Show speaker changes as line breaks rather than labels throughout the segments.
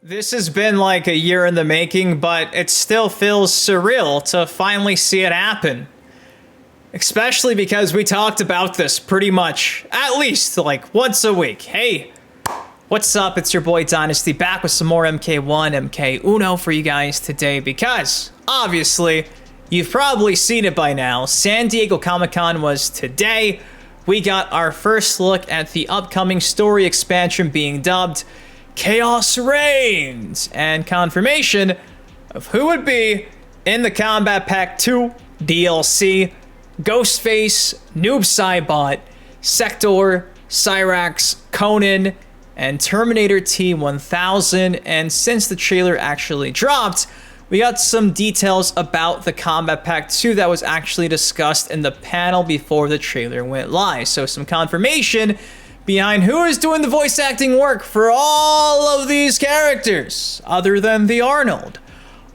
This has been like a year in the making, but it still feels surreal to finally see it happen. Especially because we talked about this pretty much, at least like once a week. Hey, what's up? It's your boy Dynasty back with some more MK1, MK1 for you guys today because, obviously, you've probably seen it by now. San Diego Comic-Con was today. We got our first look at the upcoming story expansion being dubbed Chaos Reigns, and confirmation of who would be in the Combat Pack 2 DLC. Ghostface, Noob Saibot, Sektor, Cyrax, Conan, and Terminator T-1000. And since the trailer actually dropped, we got some details about the Combat Pack 2 that was actually discussed in the panel before the trailer went live. So some confirmation behind who is doing the voice acting work for all of these characters, other than the Arnold.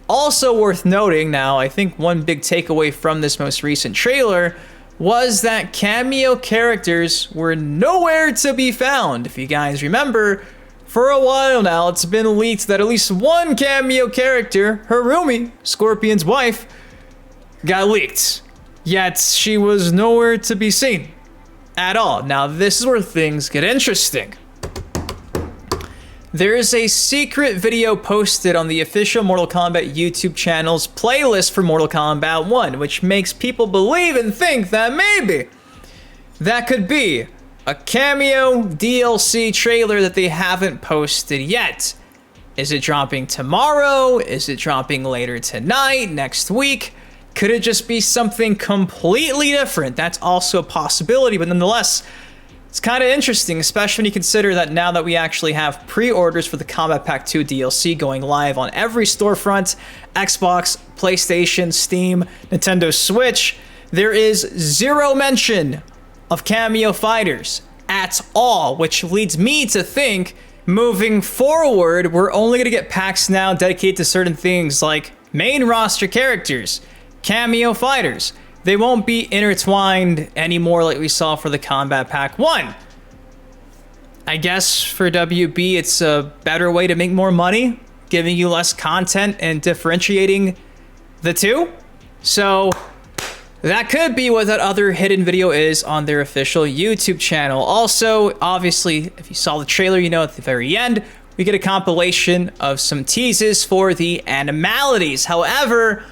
Also worth noting now, I think one big takeaway from this most recent trailer was that cameo characters were nowhere to be found. If you guys remember, for a while now, it's been leaked that at least one cameo character, Harumi, Scorpion's wife, got leaked. Yet she was nowhere to be seen at all. Now, this is where things get interesting. There is a secret video posted on the official Mortal Kombat YouTube channel's playlist for Mortal Kombat 1, which makes people believe and think that maybe that could be a cameo DLC trailer that they haven't posted yet. Is it dropping tomorrow? Is it dropping later tonight, next week? Could it just be something completely different? That's also a possibility, but nonetheless, it's kind of interesting, especially when you consider that now that we actually have pre-orders for the Combat Pack 2 DLC going live on every storefront, Xbox, PlayStation, Steam, Nintendo Switch, there is zero mention of cameo fighters at all, which leads me to think moving forward, we're only going to get packs now dedicated to certain things like main roster characters, cameo fighters. They won't be intertwined anymore like we saw for the Combat Pack 1. I guess for WB, it's a better way to make more money, giving you less content and differentiating the two. So that could be what that other hidden video is on their official YouTube channel. Also, obviously, if you saw the trailer, you know at the very end, we get a compilation of some teases for the Animalities. However,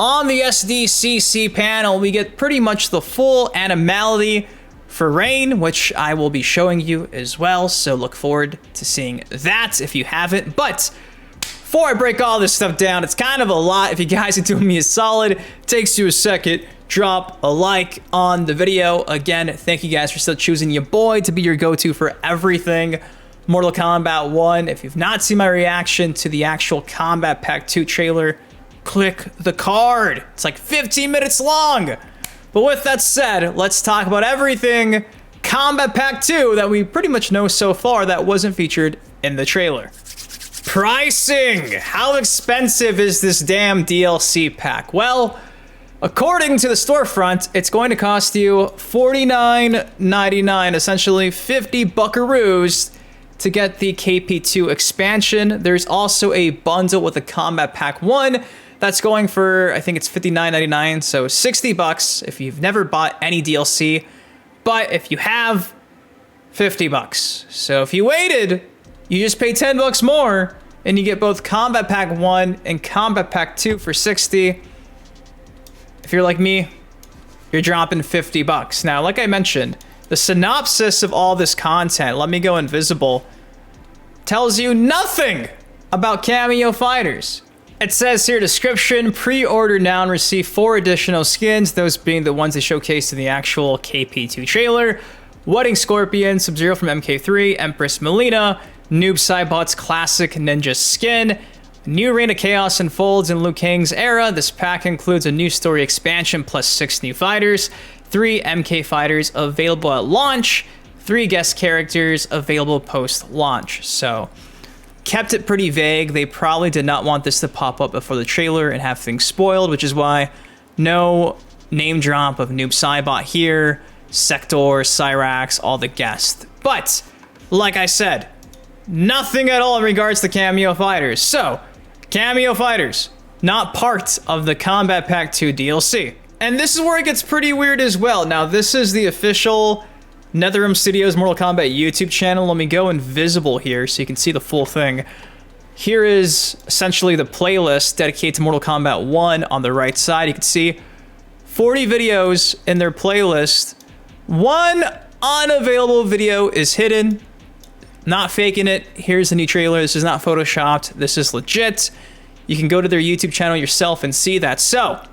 on the SDCC panel, we get pretty much the full Animality for Reign, which I will be showing you as well. So look forward to seeing that if you haven't. But before I break all this stuff down, it's kind of a lot. If you guys are doing me a solid, it takes you a second, drop a like on the video. Again, thank you guys for still choosing your boy to be your go-to for everything Mortal Kombat 1. If you've not seen my reaction to the actual Combat Pack 2 trailer, click the card. It's like 15 minutes long. But with that said, let's talk about everything Combat Pack 2 that we pretty much know so far that wasn't featured in the trailer. Pricing. How expensive is this damn DLC pack? Well, according to the storefront, it's going to cost you $49.99, essentially 50 buckaroos to get the KP2 expansion. There's also a bundle with the Combat Pack 1 that's going for, I think it's $59.99, so 60 bucks if you've never bought any DLC. But if you have, 50 bucks. So if you waited, you just pay 10 bucks more and you get both Combat Pack 1 and Combat Pack 2 for 60. If you're like me, you're dropping 50 bucks. Now, like I mentioned, the synopsis of all this content, let me go invisible, tells you nothing about cameo fighters. It says here, description, pre-order now and receive 4 additional skins, those being the ones they showcased in the actual KP2 trailer. Wedding Scorpion, Sub-Zero from MK3, Empress Melina, Noob Saibot's classic ninja skin. New Reign of Chaos unfolds in Liu Kang's era. This pack includes a new story expansion plus 6 new fighters, 3 MK fighters available at launch, 3 guest characters available post-launch. So kept it pretty vague. They probably did not want this to pop up before the trailer and have things spoiled, which is why no name drop of Noob Saibot here, Sektor, Cyrax, all the guests. But like I said, Nothing at all in regards to Cameo fighters. So, Cameo fighters, not part of the Combat Pack 2 DLC. And this is where it gets pretty weird as well. Now, this is the official NetherRealm Studios Mortal Kombat YouTube channel. Let me go invisible here so you can see the full thing. Here is essentially the playlist dedicated to Mortal Kombat 1 on the right side. You can see 40 videos in their playlist. One unavailable video is hidden. Not faking it. Here's the new trailer. This is not photoshopped. This is legit. You can go to their YouTube channel yourself and see that. So,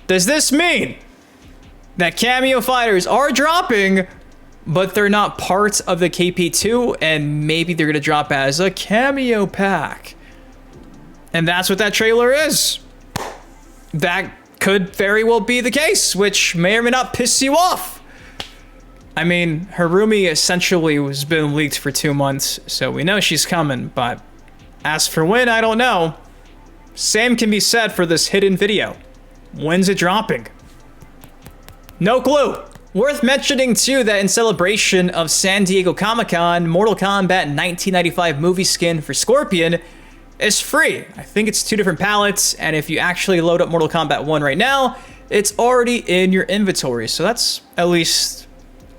does this mean that Cameo fighters are dropping, but they're not part of the KP2, and maybe they're going to drop as a Cameo pack? And that's what that trailer is. That could very well be the case, which may or may not piss you off. I mean, Harumi essentially has been leaked for 2 months, so we know she's coming, but as for when, I don't know. Same can be said for this hidden video. When's it dropping? No clue. Worth mentioning too that in celebration of San Diego Comic-Con, Mortal Kombat 1995 movie skin for Scorpion is free. I think it's 2 different palettes, and if you actually load up Mortal Kombat 1 right now, it's already in your inventory, so that's at least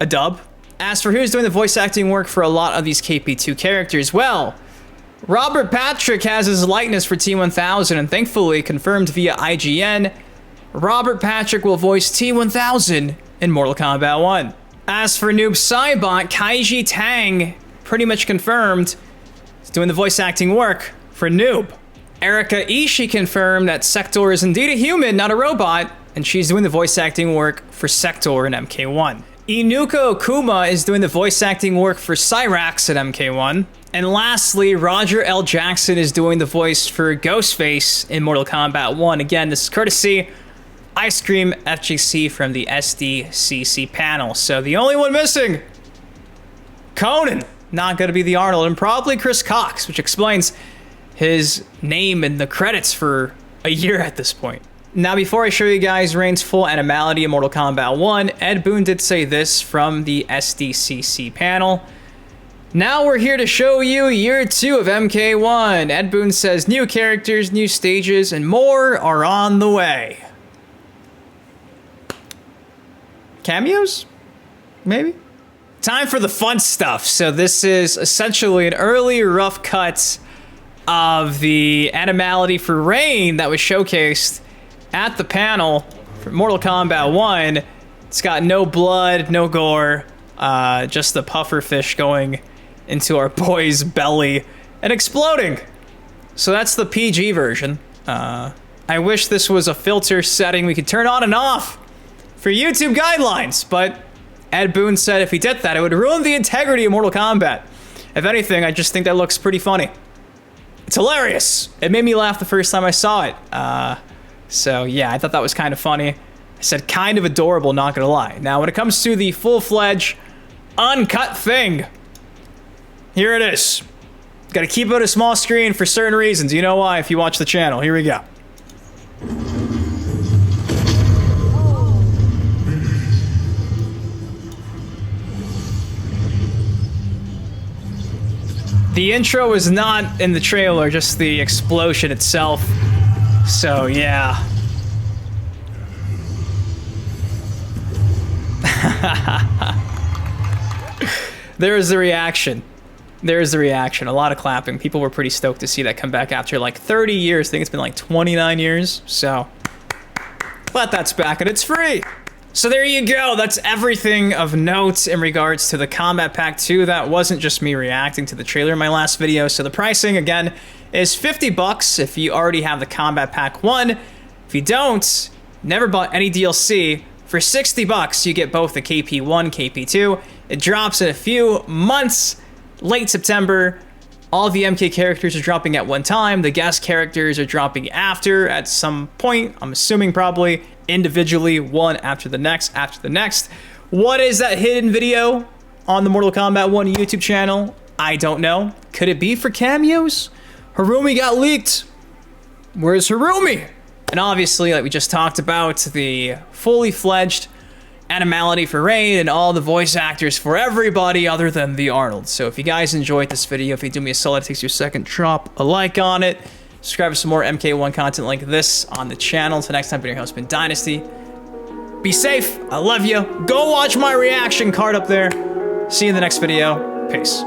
a dub. As for who's doing the voice acting work for a lot of these KP2 characters, well, Robert Patrick has his likeness for T-1000, and thankfully confirmed via IGN, Robert Patrick will voice T-1000 in Mortal Kombat 1. As for Noob Saibot, Kaiji Tang pretty much confirmed he's doing the voice acting work for Noob. Erika Ishii confirmed that Sektor is indeed a human, not a robot, and she's doing the voice acting work for Sektor in MK1. Inuka Okuma is doing the voice acting work for Cyrax at MK1. And lastly, Roger L. Jackson is doing the voice for Ghostface in Mortal Kombat 1. Again, this is courtesy Ice Cream FGC from the SDCC panel. So the only one missing, Conan, not going to be the Arnold, and probably Chris Cox, which explains his name in the credits for a year at this point. Now, before I show you guys Rain's full Animality in Mortal Kombat 1, Ed Boon did say this from the SDCC panel. Now we're here to show you year 2 of MK1. Ed Boon says new characters, new stages, and more are on the way. Cameos? Maybe? Time for the fun stuff. So this is essentially an early rough cut of the Animality for Rain that was showcased at the panel for Mortal Kombat 1. It's got no blood, no gore, just the puffer fish going into our boy's belly and exploding. So that's the PG version. I wish this was a filter setting we could turn on and off for YouTube guidelines, but Ed Boon said if we did that, it would ruin the integrity of Mortal Kombat. If anything, I just think that looks pretty funny. It's hilarious. It made me laugh the first time I saw it. So yeah, I thought that was kind of funny. I said kind of adorable, not gonna lie. Now, when it comes to the full-fledged, uncut thing, here it is. Gotta keep it a small screen for certain reasons. You know why if you watch the channel. Here we go. The intro is not in the trailer, just the explosion itself. So, yeah. There is the reaction. There is the reaction. A lot of clapping. People were pretty stoked to see that come back after like 30 years. I think it's been like 29 years. So, but that's back and it's free. So there you go. That's everything of note in regards to the Combat Pack 2. That wasn't just me reacting to the trailer in my last video. So the pricing, again, is $50 if you already have the Combat Pack 1. If you don't, never bought any DLC, for $60 you get both the KP1, KP2. It drops in a few months, late September. All the MK characters are dropping at one time. The guest characters are dropping after at some point. I'm assuming probably individually, one after the next, after the next. What is that hidden video on the Mortal Kombat 1 YouTube channel? I don't know. Could it be for cameos? Harumi got leaked. Where's Harumi? And obviously, like we just talked about, the fully fledged Animality for Raid, and all the voice actors for everybody other than the Arnold. So if you guys enjoyed this video, if you do me a solid, it takes you a second, drop a like on it. Subscribe for some more MK1 content like this on the channel. Until next time, been your host, been Dynasty. Be safe. I love you. Go watch my reaction card up there. See you in the next video. Peace.